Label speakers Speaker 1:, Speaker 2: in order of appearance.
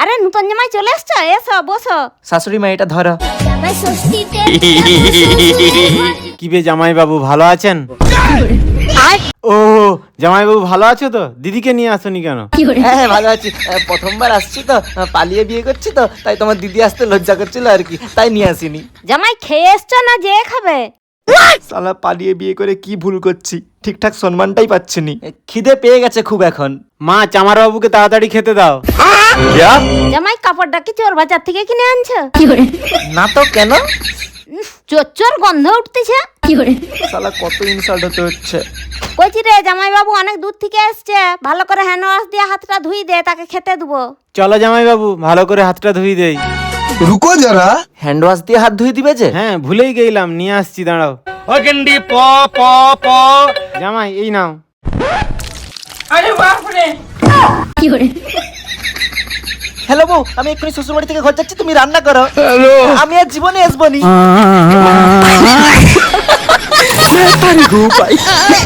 Speaker 1: আরে নতুন জামাই চলে এসছো, এসো বসো।
Speaker 2: শাশুড়ি মা এটা ধরো।
Speaker 3: কি বে জামাই বাবু ভালো আছেন? ও জামাই বাবু ভালো আছো তো? দিদিকে নিয়ে আসোনি কেন?
Speaker 2: হ্যাঁ হ্যাঁ ভালো আছি। প্রথমবার আসছি তো, পালিয়ে বিয়ে করছি তো, তাই তোমার দিদি আসতে লজ্জা করছিল আর কি, তাই নিয়ে আসিনি।
Speaker 1: জামাই খেয়ে এসছো না যে খাবে?
Speaker 2: শালা পালিয়ে বিয়ে করে কি ভুল করছি, ঠিকঠাক সম্মানটাই পাচ্ছি নি। খিদে পেয়ে গেছে খুব এখন।
Speaker 3: মা চামার বাবুকে তাড়াতাড়ি খেতে দাও।
Speaker 1: জামাই কাপড়টা কি চোর বাজার থেকে কিনে আনছো?
Speaker 2: না তো কেন?
Speaker 1: চোর গন্ধ উঠতেছে।
Speaker 2: শালা কত ইনসাল্ট হতে হচ্ছে।
Speaker 1: কইছি রে জামাই বাবু অনেক দূর থেকে এসছে, ভালো করে হ্যান্ড ওয়াশ দিয়ে হাতটা ধুই দে, তাকে খেতে দেবো।
Speaker 3: চলো জামাই বাবু ভালো করে হাতটা ধুই দেই।
Speaker 4: रुको जरा।
Speaker 2: হ্যান্ড ওয়াশ দিয়ে হাত ধুয়ে দিবে যে?
Speaker 3: হ্যাঁ ভুলেই গেলাম, নিয়ে আসছি দাঁড়াও। জামাই এই নাও।
Speaker 2: হ্যালো বউ, আমি এক্ষুনি শ্বশুর বাড়ি থেকে ঘর যাচ্ছি, তুমি রান্না করো। আমি আর জীবনে আসবো নি।